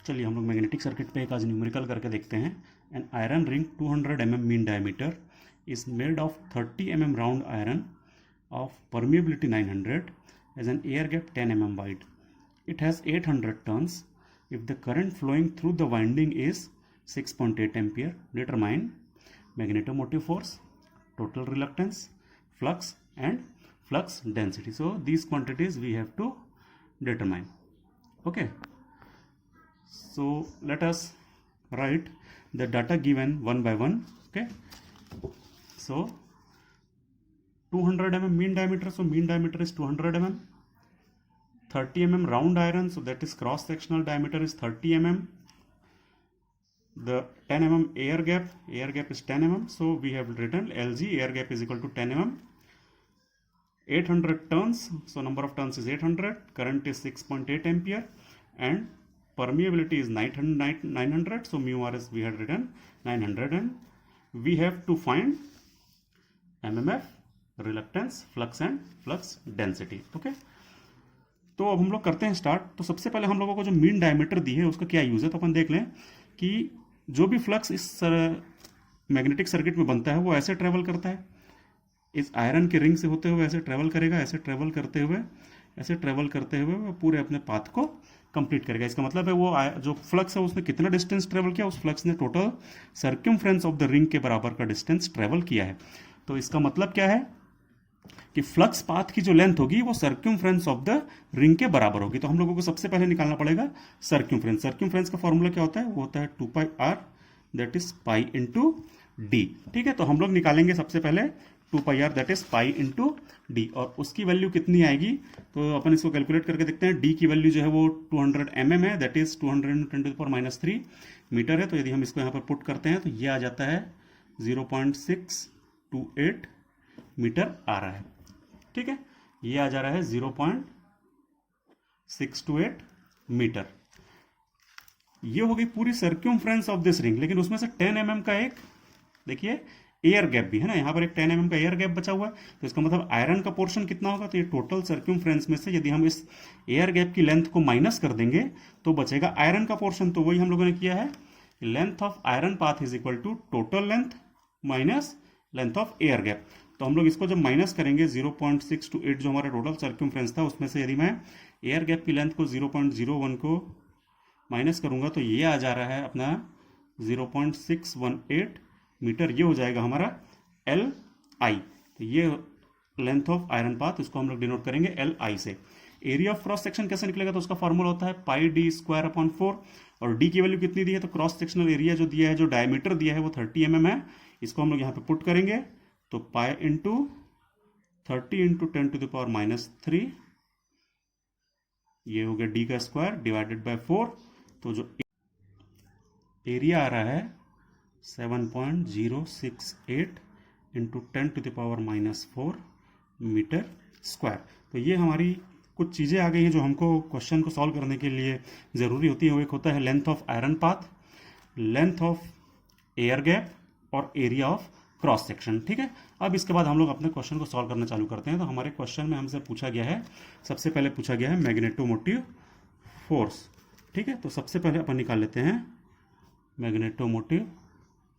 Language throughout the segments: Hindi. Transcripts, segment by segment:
चलिए हम लोग मैग्नेटिक सर्किट पे एक आज न्यूमेरिकल करके देखते हैं। An iron ring 200 mm mean diameter is made of 30 mm round iron of permeability 900 has an air gap 10 mm wide. It has 800 turns. If the current flowing through the winding is 6.8 ampere, determine magnetomotive force, total reluctance, flux and flux density. So these quantities we have to determine. Okay. So let us write the data given one by one. Okay. So 200 mm mean diameter, so mean diameter is 200 mm. 30 mm round iron, so that is cross sectional diameter is 30 mm. The 10 mm air gap is 10 mm, so we have written LG air gap is equal to 10 mm. 800 turns, so number of turns is 800, current is 6.8 ampere and permeability is 900, so mu r is we had written 900 and we have to find MMF, reluctance, flux and flux density. Okay, तो अब हम लोग करते हैं स्टार्ट। तो सबसे पहले हम लोगों को जो मीन डायमीटर दी है उसका क्या यूज है, तो अपन देख लें कि जो भी फ्लक्स इस मैग्नेटिक सर्किट में बनता है वो ऐसे ट्रेवल करता है, इस आयरन के रिंग से होते हुए ऐसे ट्रेवल करेगा, ऐसे ट्रेवल करते हुए वो पूरे अपने पाथ को कंप्लीट करेगा। इसका मतलब है वो जो फ्लक्स है उसने कितना डिस्टेंस ट्रेवल किया, उस फ्लक्स ने total circumference of the ring के बराबर का डिस्टेंस ट्रेवल किया है। तो इसका मतलब क्या है कि फ्लक्स पाथ की जो लेंथ होगी वो सर्कमफ्रेंस ऑफ द रिंग के बराबर होगी। तो हम लोगों को सबसे पहले निकालना पड़ेगा सर्कमफ्रेंस। सर्कमफ्रेंस का फॉर्मूला क्या होता है, वो होता है 2 r, that is pi into D. ठीक है, तो हम लोग निकालेंगे सबसे पहले 2 r, that is pi into D, और उसकी वैल्यू कितनी आएगी तो अपन इसको कैलकुलेट करके देखते हैं। डी की वैल्यू जो है वो 200 mm है, दैट इज 200 × 10⁻³ मीटर है। तो यदि हम इसको यहाँ पर पुट करते हैं तो ये आ जाता है 0.628 मीटर आ रहा है। ठीक है, ये आ जा रहा है 0.628 मीटर। ये हो गई पूरी सर्क्यूमफ्रेंस ऑफ दिस रिंग, लेकिन उसमें से 10 mm का एक देखिए एयर गैप भी है ना, यहां पर एक 10 mm का एयर गैप बचा हुआ है। तो इसका मतलब आयरन का पोर्शन कितना होगा, तो ये टोटल सर्क्यूमफ्रेंस में से यदि हम इस एयर गैप की लेंथ को माइनस कर देंगे तो बचेगा आयरन का पोर्शन। तो वही हम लोगों ने किया है, length of iron path is equal to total length minus length of air gap. तो हम लोग इसको जब माइनस करेंगे 0.628 जो हमारा टोटल सर्क्यूमफ्रेंस था उसमें से यदि मैं एयर गैप की लेंथ को 0.01 को माइनस करूंगा तो ये आ जा रहा है अपना 0.618 मीटर। ये हो जाएगा हमारा एल आई। तो ये लेंथ ऑफ आयरन पाथ, इसको हम लोग डिनोट करेंगे एल आई से। एरिया ऑफ क्रॉस सेक्शन कैसे निकलेगा, तो उसका फॉर्मूला होता है पाई डी स्क्वायर अपॉन 4, और डी की वैल्यू कितनी दी है, तो क्रॉस सेक्शनल एरिया जो दिया है, जो डायमीटर दिया है वो 30 mm है। इसको हम लोग यहाँ पे पुट करेंगे तो पाई इंटू 30 इंटू 10⁻⁻3, ये हो गया डी का स्क्वायर डिवाइडेड बाय 4। तो जो एरिया आ रहा है 7.068 इंटू 10⁻⁻4 मीटर स्क्वायर। तो ये हमारी कुछ चीज़ें आ गई हैं जो हमको क्वेश्चन को सॉल्व करने के लिए ज़रूरी होती है। वो एक होता है length of iron path, length of air gap और एरिया ऑफ क्रॉस सेक्शन। ठीक है, अब इसके बाद हम लोग अपने क्वेश्चन को सॉल्व करना चालू करते हैं। तो हमारे क्वेश्चन में हमसे पूछा गया है, सबसे पहले पूछा गया है मैग्नेटोमोटिव फोर्स। ठीक है, तो सबसे पहले अपन निकाल लेते हैं मैग्नेटोमोटिव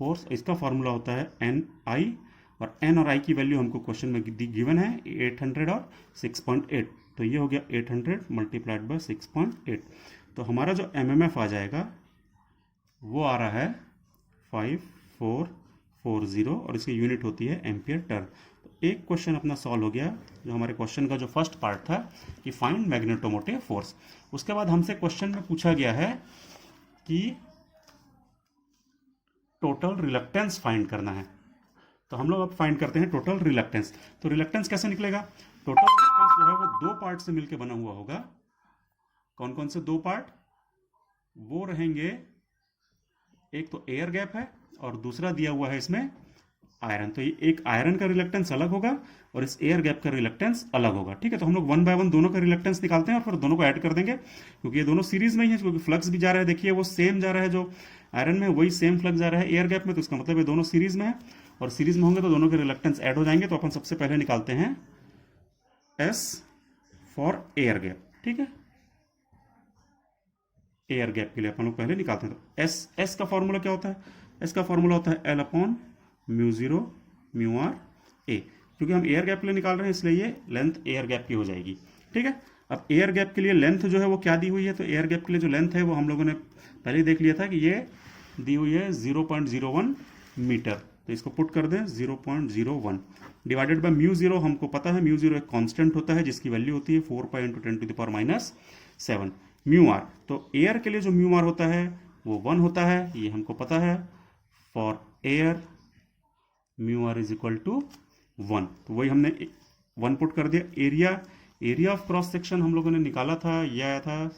फोर्स। इसका फॉर्मूला होता है एन आई, और एन और आई की वैल्यू हमको क्वेश्चन में गिवन है 800 और 6.8। तो ये हो गया 800 मल्टीप्लाइड बाय 6.8। तो हमारा जो MMF आ जाएगा वो आ रहा है 5440, और इसकी यूनिट होती है एम्पियर टर्न। तो एक क्वेश्चन अपना सॉल्व हो गया, जो हमारे क्वेश्चन का जो फर्स्ट पार्ट था कि फाइंड मैग्नेटोमोटिव फोर्स। उसके बाद हमसे क्वेश्चन में पूछा गया है कि टोटल रिलक्टेंस फाइंड करना है। तो हम लोग अब फाइंड करते हैं टोटल रिलक्टेंस। तो रिलक्टेंस कैसे निकलेगा, टोटल रिलक्टेंस जो है वो 2 पार्ट से मिलकर बना हुआ होगा। कौन कौन से 2 पार्ट, वो रहेंगे, एक तो एयर गैप है और दूसरा दिया हुआ है इसमें आयरन। तो ये एक आयरन का रिलक्टेंस अलग होगा और इस एयर गैप का रिलक्टेंस अलग होगा। ठीक है, तो हम लोग 1 बाय 1 दोनों का रिलक्टेंस निकालते हैं और फिर दोनों को ऐड कर देंगे, क्योंकि ये दोनों सीरीज में ही है। क्योंकि फ्लक्स भी जा रहा है, देखिए वो सेम जा रहा है, जो आयरन में वही सेम फ्लक्स जा रहा है एयर गैप में। तो इसका मतलब ये दोनों सीरीज में है, और सीरीज में होंगे तो दोनों के रिलक्टेंस ऐड हो जाएंगे। तो अपन सबसे पहले निकालते हैं एस फॉर एयर गैप। ठीक है, एयर गैप के लिए अपन लोग पहले निकालते हैं। तो एस का फॉर्मूला क्या होता है? एस का फॉर्मूला होता है L upon mu zero mu R A. क्योंकि हम एयर गैप के लिए निकाल रहे हैं इसलिए ये लेंथ एयर गैप की हो जाएगी। ठीक है, अब एयर गैप के लिए लेंथ जो है वो क्या दी हुई है? तो एयर गैप के लिए जो लेंथ है वो हम लोगों ने पहले ही देख लिया था कि ये दी हुई है 0.01 मीटर। तो इसको पुट कर दें 0.01 डिवाइडेड बाय म्यू ज़ीरो। हमको पता है म्यू ज़ीरो एक कांस्टेंट होता है जिसकी वैल्यू होती है 4 पाई इंटू 10⁻⁷ म्यू आर। तो एयर के लिए जो म्यू आर होता है वो 1 होता है, ये हमको पता है। For air mu r is equal to 1, तो वही हमने 1 पुट कर दिया। एरिया ऑफ क्रॉस सेक्शन हम लोगों ने निकाला था, यह आया था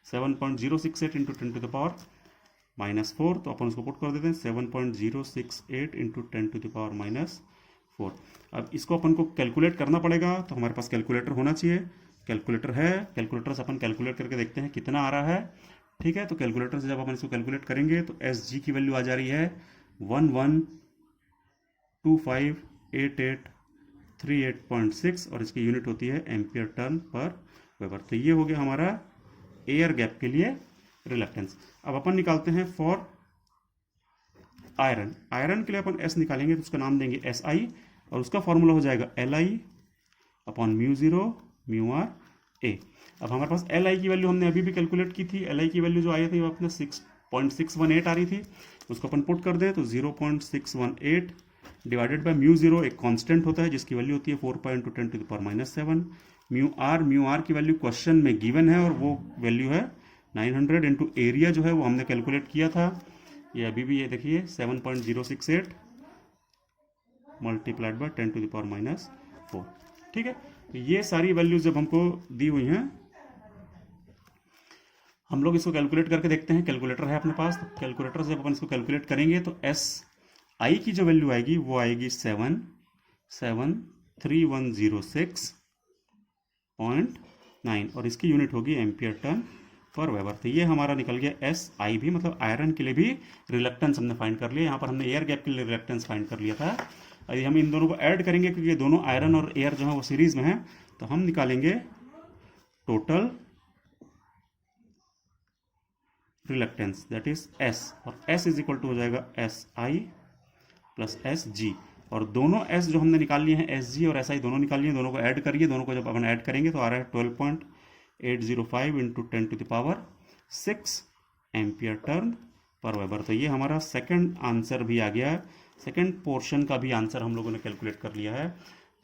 7.068 इंटू 10⁻⁻4। तो अपन उसको पुट कर देते हैं 7.068 इंटू 10⁻⁻4। अब इसको अपन को कैलकुलेट करना पड़ेगा, तो हमारे पास कैलकुलेटर होना चाहिए। कैलकुलेटर है, कैलकुलेटर से अपन कैलकुलेट करके देखते हैं कितना आ रहा है। ठीक है, तो कैलकुलेटर से जब अपन इसको कैलकुलेट करेंगे तो एस जी की वैल्यू आ जा रही है 11258838.6 और इसकी यूनिट होती है एम्पियर टर्न पर वेबर। तो ये हो गया हमारा एयर गैप के लिए रिलक्टेंस। अब अपन निकालते हैं फॉर आयरन। आयरन के लिए अपन एस निकालेंगे तो उसका नाम देंगे एस आई और उसका फॉर्मूला हो जाएगा L I upon mu zero mu R A. अब हमारे पास एल आई की वैल्यू हमने अभी भी कैलकुलेट की थी। एल आई की वैल्यू जो आई थी वो अपने 6.618 आ रही थी, उसको अपन पुट कर दें तो 0.618 डिवाइडेड बाय म्यू ज़ीरो एक कांस्टेंट होता है जिसकी वैल्यू होती है 4 पाई इंटू 10⁻⁷ म्यू आर की वैल्यू क्वेश्चन में गिवन है और वो वैल्यू है 900 इंटू एरिया जो है वो हमने कैलकुलेट किया था। ये अभी भी ये देखिए 7.068 मल्टीप्लाइड बाय 10⁻⁻4। ठीक है, तो ये सारी वैल्यूज जब हमको दी हुई हैं हम लोग इसको कैलकुलेट करके देखते हैं। कैलकुलेटर है अपने पास, तो कैलकुलेटर से जब अपन इसको कैलकुलेट करेंगे तो एस आई की जो वैल्यू आएगी वो आएगी 7713106.9 और इसकी यूनिट होगी एम्पियर टर्न पर वेबर। तो ये हमारा निकल गया एस आई भी, मतलब आयरन के लिए भी रिलक्टेंस हमने फाइंड कर लिया। यहाँ पर हमने एयर गैप के लिए रिलक्टेंस फाइंड कर लिया था। यदि हम इन दोनों को ऐड करेंगे क्योंकि ये दोनों आयरन और एयर जो है वो सीरीज में है, तो हम निकालेंगे total reluctance that is S, और एस इज इक्वल टू हो जाएगा S I plus S G. और दोनों एस जो हमने निकाल लिए हैं एस जी और एस आई दोनों निकाल लिए, दोनों को ऐड करिए। दोनों को जब अपन ऐड करेंगे तो आ रहा है 12.805 इंटू 10⁻⁶ एम्पियर टर्न पर वेबर। तो ये हमारा सेकंड आंसर भी आ गया है, सेकंड पोर्शन का भी आंसर हम लोगों ने कैलकुलेट कर लिया है।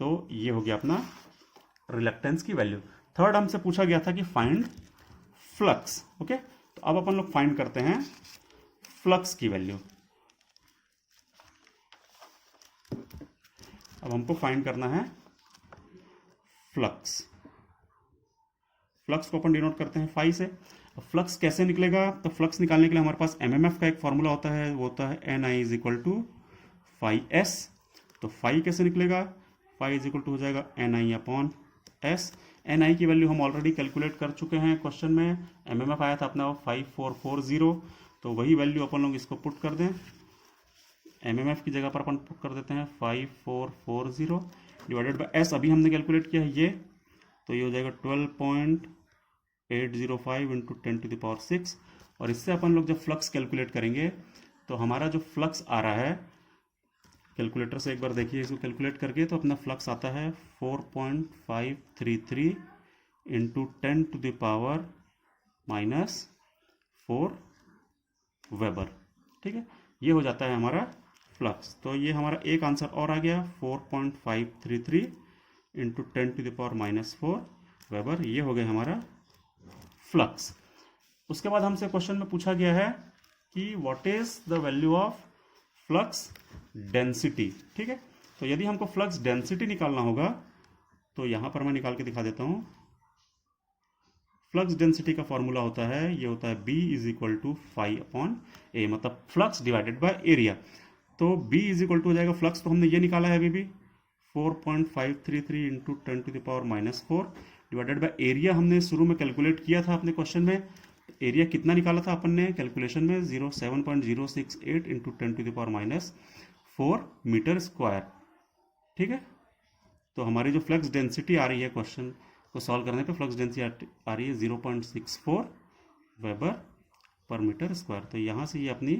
तो ये हो गया अपना रिलक्टेंस की वैल्यू। थर्ड हमसे पूछा गया था कि फाइंड फ्लक्स। ओके, तो अब अपन लोग फाइंड करते हैं फ्लक्स की वैल्यू। अब हमको फाइंड करना है फ्लक्स। फ्लक्स को अपन डिनोट करते हैं फाई से। फ्लक्स कैसे निकलेगा? तो फ्लक्स निकालने के लिए हमारे पास एमएमएफ का एक फॉर्मूला होता है, वो होता है N I is equal to phi S. तो फाई कैसे निकलेगा? फाई इज इक्वल टू हो जाएगा N I upon S. N I की वैल्यू हम ऑलरेडी कैलकुलेट कर चुके हैं क्वेश्चन में। एमएमएफ आया था अपना 5440, तो वही वैल्यू अपन लोग इसको पुट कर दें। एमएमएफ की जगह पर अपन पुट कर देते हैं 5440 डिवाइडेड बाय एस अभी हमने कैलकुलेट किया है ये, तो ये हो जाएगा 12.805 इंटू 10⁻⁶। और इससे अपन लोग जब फ्लक्स कैलकुलेट करेंगे तो हमारा जो फ्लक्स आ रहा है, कैलकुलेटर से एक बार देखिए इसको कैलकुलेट करके, तो अपना फ्लक्स आता है 4.533 इंटू 10⁻⁻4 वेबर। ठीक है, ये हो जाता है हमारा फ्लक्स। तो ये हमारा एक आंसर और आ गया 4.533 इंटू 10⁻⁻4 वेबर। ये हो गया हमारा फ्लक्स। उसके बाद हमसे क्वेश्चन में पूछा गया है कि what is the value of flux density. ठीक है, तो यदि हमको फ्लक्स डेंसिटी निकालना होगा तो यहां पर मैं निकाल के दिखा देता हूं। फ्लक्स डेंसिटी का फॉर्मूला होता है, ये होता है B is equal to phi upon A, मतलब फ्लक्स डिवाइडेड बाय एरिया। तो B इज इक्वल टू हो जाएगा, फ्लक्स तो हमने ये निकाला है अभी भी 4.533 इंटू 10⁻⁻4 डिवाइडेड बाय एरिया हमने शुरू में कैलकुलेट किया था अपने क्वेश्चन में। एरिया कितना निकाला था अपन ने कैलकुलेशन में 7.068 इंटू 10⁻⁻4 मीटर स्क्वायर। ठीक है, तो हमारी जो फ्लक्स डेंसिटी आ रही है क्वेश्चन को सॉल्व करने पे फ्लक्स डेंसिटी आ रही है 0.64 वेबर पर मीटर स्क्वायर। तो यहाँ से ये अपनी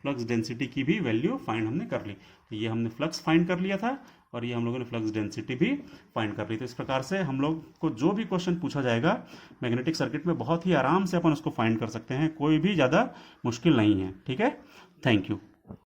फ्लक्स डेंसिटी की भी वैल्यू फाइंड हमने कर ली। तो ये हमने फ्लक्स फाइंड कर लिया था और ये हम लोगों ने फ्लक्स डेंसिटी भी फाइंड कर ली। तो इस प्रकार से हम लोग को जो भी क्वेश्चन पूछा जाएगा मैग्नेटिक सर्किट में बहुत ही आराम से अपन उसको फाइंड कर सकते हैं, कोई भी ज़्यादा मुश्किल नहीं है। ठीक है, थैंक यू।